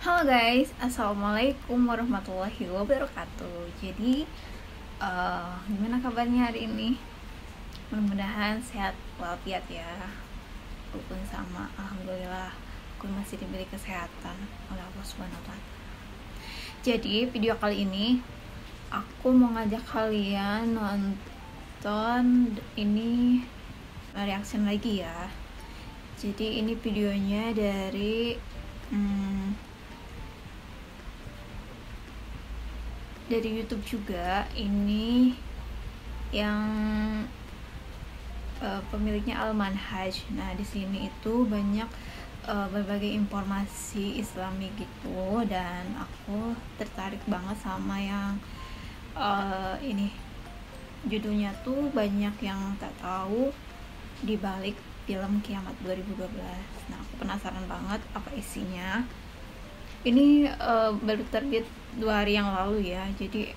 Halo guys, assalamualaikum warahmatullahi wabarakatuh. Jadi, gimana kabarnya hari ini? Mudah-mudahan sehat walafiat ya. Rukun sama, alhamdulillah, aku masih diberi kesehatan oleh Allah Subhanahu Wa Taala. Jadi video kali ini aku mau ngajak kalian nonton ini reaction lagi ya. Jadi ini videonya dari YouTube juga. Ini yang pemiliknya Al-Manhaj. Nah, di sini itu banyak berbagai informasi Islami gitu, dan aku tertarik banget sama yang ini. Judulnya tuh banyak yang tak tahu di balik film Kiamat 2012. Nah, aku penasaran banget apa isinya. Ini baru terbit 2 hari yang lalu ya, jadi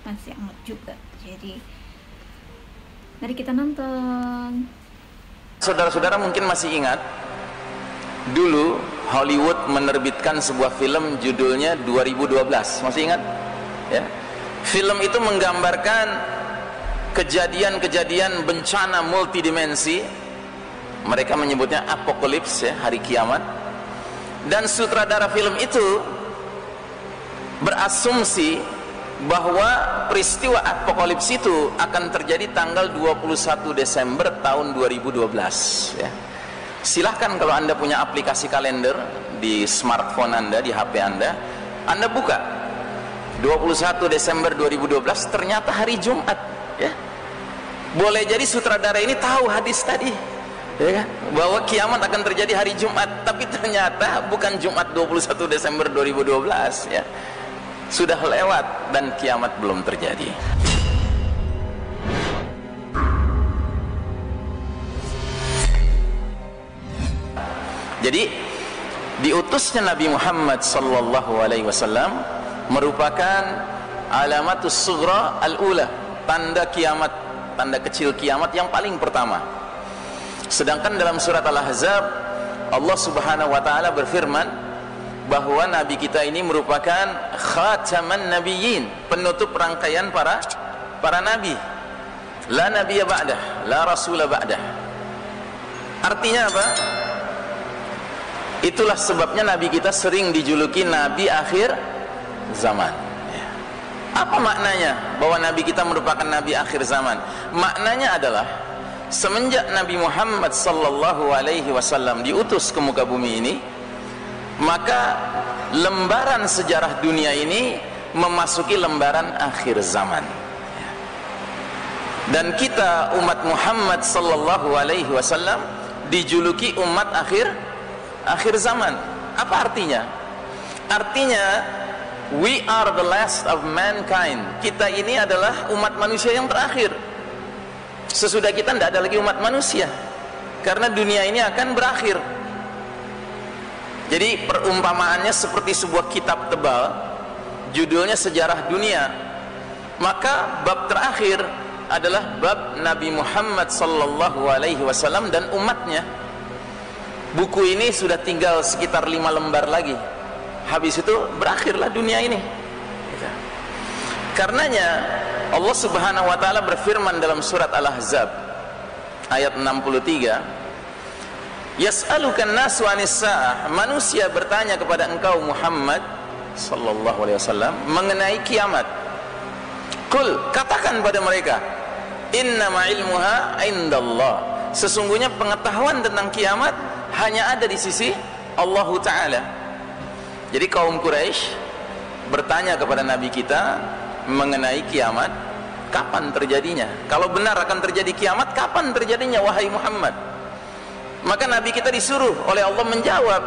masih hangat juga. Jadi mari kita nonton. Saudara-saudara mungkin masih ingat, dulu Hollywood menerbitkan sebuah film judulnya 2012. Masih ingat? Ya. Film itu menggambarkan kejadian-kejadian bencana multidimensi. Mereka menyebutnya apokalips, ya, hari kiamat. Dan sutradara film itu berasumsi bahwa peristiwa apokalips itu akan terjadi tanggal 21 Desember tahun 2012, ya. Silahkan kalau Anda punya aplikasi kalender di smartphone Anda, di HP Anda buka 21 Desember 2012, ternyata hari Jumat, ya. Boleh jadi sutradara ini tahu hadis tadi, ya kan, bahwa kiamat akan terjadi hari Jumat, tapi ternyata bukan Jumat 21 Desember 2012, ya. Sudah lewat dan kiamat belum terjadi. Jadi diutusnya Nabi Muhammad sallallahu alaihi wasallam merupakan alamatus sughra al-ula, tanda kiamat, tanda kecil kiamat yang paling pertama. Sedangkan dalam surat Al-Ahzab Allah Subhanahu wa taala berfirman bahwa nabi kita ini merupakan khataman nabiyyin, penutup rangkaian para nabi. La nabiyya ba'dah, la rasula ba'dah. Artinya apa? Itulah sebabnya nabi kita sering dijuluki nabi akhir zaman. Apa maknanya bahwa nabi kita merupakan nabi akhir zaman? Maknanya adalah semenjak Nabi Muhammad sallallahu alaihi wasallam diutus ke muka bumi ini, maka lembaran sejarah dunia ini memasuki lembaran akhir zaman. Dan kita umat Muhammad sallallahu alaihi wasallam dijuluki umat akhir zaman. Apa artinya? Artinya we are the last of mankind. Kita ini adalah umat manusia yang terakhir. Sesudah kita tidak ada lagi umat manusia, karena dunia ini akan berakhir. Jadi perumpamaannya seperti sebuah kitab tebal, judulnya Sejarah Dunia. Maka bab terakhir adalah bab Nabi Muhammad sallallahu alaihi wasallam dan umatnya. Buku ini sudah tinggal sekitar 5 lembar lagi. Habis itu berakhirlah dunia ini. Karenanya Allah Subhanahu wa taala berfirman dalam surat Al-Ahzab ayat 63, Yas'alukan nasu anis sa'ah, manusia bertanya kepada engkau Muhammad sallallahu alaihi wasallam mengenai kiamat. Qul, katakan pada mereka, innama ilmuha indallah, sesungguhnya pengetahuan tentang kiamat hanya ada di sisi Allah Ta'ala. Jadi kaum Quraisy bertanya kepada Nabi kita mengenai kiamat, kapan terjadinya? Kalau benar akan terjadi kiamat, kapan terjadinya wahai Muhammad? Maka Nabi kita disuruh oleh Allah menjawab,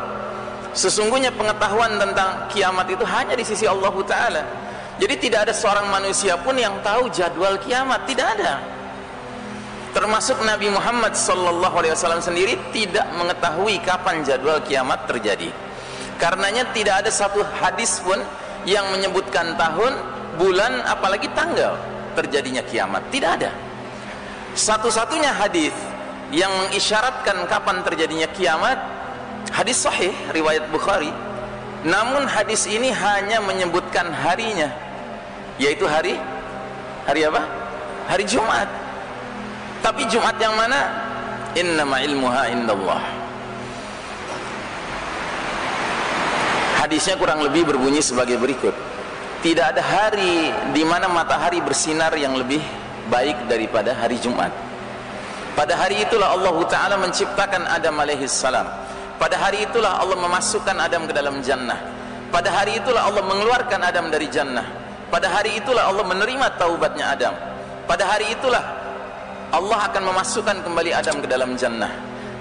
sesungguhnya pengetahuan tentang kiamat itu hanya di sisi Allah Ta'ala. Jadi tidak ada seorang manusia pun yang tahu jadwal kiamat, tidak ada. Termasuk Nabi Muhammad SAW sendiri tidak mengetahui kapan jadwal kiamat terjadi. Karenanya tidak ada satu hadis pun yang menyebutkan tahun, bulan, apalagi tanggal terjadinya kiamat. Tidak ada. Satu-satunya hadis yang mengisyaratkan kapan terjadinya kiamat Hadis sahih riwayat Bukhari. Namun hadis ini hanya menyebutkan harinya, yaitu hari apa? Hari Jumat. Tapi Jumat yang mana? Innama ilmuha indallah. Hadisnya kurang lebih berbunyi sebagai berikut. Tidak ada hari di mana matahari bersinar yang lebih baik daripada hari Jumat. Pada hari itulah Allah Ta'ala menciptakan Adam alaihi salam. Pada hari itulah Allah memasukkan Adam ke dalam jannah. Pada hari itulah Allah mengeluarkan Adam dari jannah. Pada hari itulah Allah menerima taubatnya Adam. Pada hari itulah Allah akan memasukkan kembali Adam ke dalam jannah.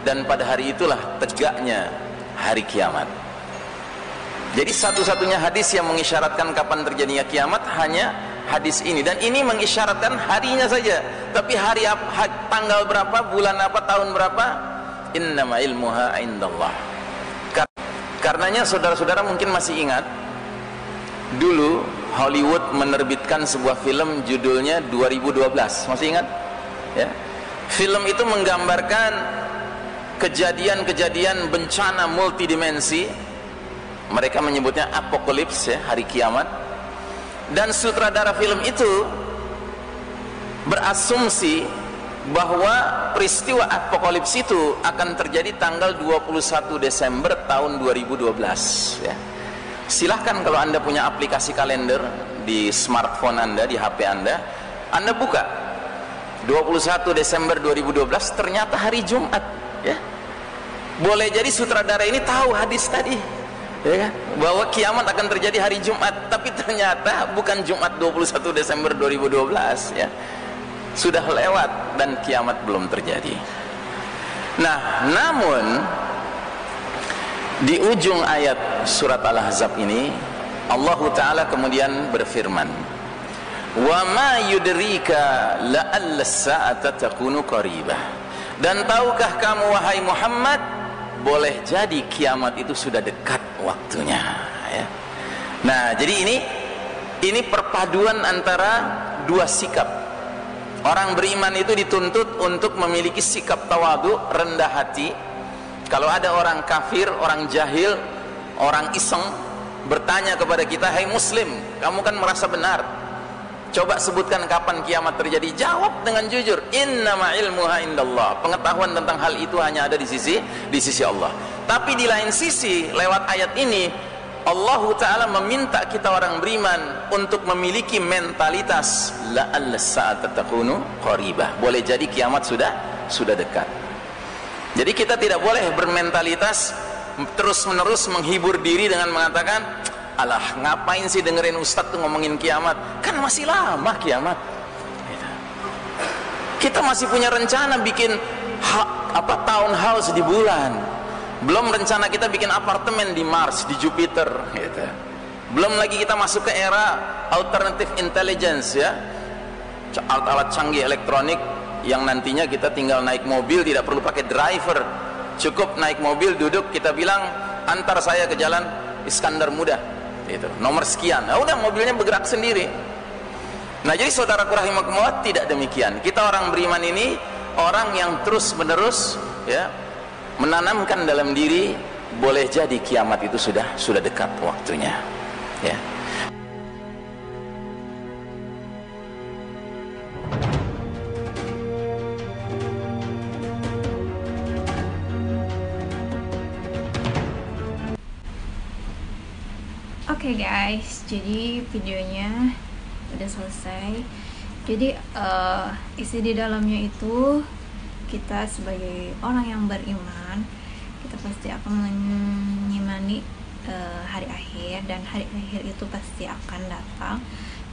Dan pada hari itulah tegaknya hari kiamat. Jadi satu-satunya hadis yang mengisyaratkan kapan terjadinya kiamat hanya hadis ini. Dan ini mengisyaratkan harinya saja. Tapi hari apa, tanggal berapa, bulan apa, tahun berapa, innama ilmuha indallah. Karenanya saudara-saudara mungkin masih ingat, dulu Hollywood menerbitkan sebuah film judulnya 2012. Masih ingat? Ya. Film itu menggambarkan kejadian-kejadian bencana multidimensi. Mereka menyebutnya apokalips, ya, hari kiamat. Dan sutradara film itu berasumsi bahwa peristiwa apokalips itu akan terjadi tanggal 21 Desember tahun 2012, ya. Silahkan kalau Anda punya aplikasi kalender di smartphone Anda, di HP Anda buka 21 Desember 2012, ternyata hari Jumat, ya. Boleh jadi sutradara ini tahu hadis tadi, ya kan? Bahwa kiamat akan terjadi hari Jumat, tapi ternyata bukan Jumat 21 Desember 2012, ya. Sudah lewat dan kiamat belum terjadi. Nah, namun di ujung ayat surat Al-Ahzab ini Allah Ta'ala kemudian berfirman, wa ma yudrika la'alla as-sa'ata takunu qaribah. Dan tahukah kamu wahai Muhammad, boleh jadi kiamat itu sudah dekat waktunya, ya. Nah, jadi ini perpaduan antara dua sikap. Orang beriman itu dituntut untuk memiliki sikap tawadu, rendah hati. Kalau ada orang kafir, orang jahil, orang iseng bertanya kepada kita, "Hai muslim, kamu kan merasa benar, coba sebutkan kapan kiamat terjadi." Jawab dengan jujur, innama ilmuha indallah. Pengetahuan tentang hal itu hanya ada di sisi Allah. Tapi di lain sisi, lewat ayat ini Allah Ta'ala meminta kita orang beriman untuk memiliki mentalitas la'alla as-sa'ata takunu qaribah. Boleh jadi kiamat sudah dekat. Jadi kita tidak boleh bermentalitas terus-menerus menghibur diri dengan mengatakan, alah, ngapain sih dengerin ustadz tuh ngomongin kiamat, kan masih lama kiamat. Kita masih punya rencana bikin townhouse di bulan. Belum rencana kita bikin apartemen di Mars, di Jupiter, gitu. Belum lagi kita masuk ke era alternative intelligence, ya, alat-alat canggih elektronik yang nantinya kita tinggal naik mobil tidak perlu pakai driver, cukup naik mobil, duduk, kita bilang antar saya ke jalan Iskandar Muda, gitu, nomor sekian, nah, udah mobilnya bergerak sendiri. Nah, jadi saudaraku rahimakumullah, tidak demikian. Kita orang beriman ini orang yang terus menerus, ya, menanamkan dalam diri, boleh jadi kiamat itu sudah dekat waktunya, ya. Oke guys, jadi videonya udah selesai. Jadi isi di dalamnya itu, kita sebagai orang yang beriman, kita pasti akan menyimani hari akhir, dan hari akhir itu pasti akan datang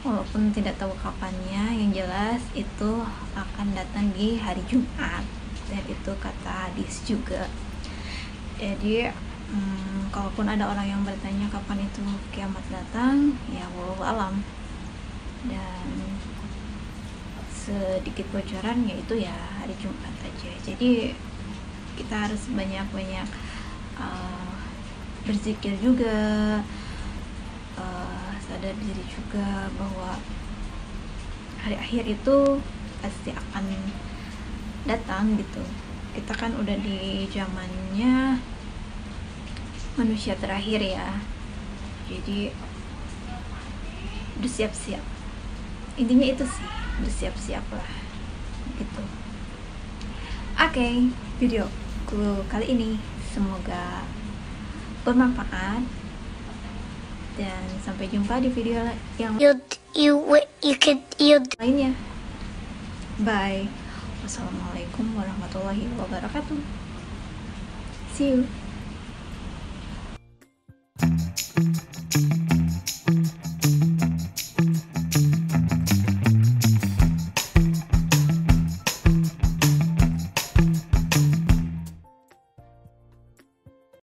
walaupun tidak tahu kapannya. Yang jelas itu akan datang di hari Jumat, dan itu kata hadis juga. Jadi kalaupun ada orang yang bertanya kapan itu kiamat datang, ya wallahu alam. Dan sedikit bocoran, yaitu ya hari Jumat aja. Jadi kita harus banyak-banyak berzikir juga, sadar diri juga bahwa hari akhir itu pasti akan datang, gitu. Kita kan udah di zamannya manusia terakhir ya. Jadi bersiap-siap, intinya itu sih, bersiap-siap lah gitu. Oke, videoku kali ini semoga bermanfaat dan sampai jumpa di video yang lainnya. Bye. Wassalamualaikum warahmatullahi wabarakatuh. See you.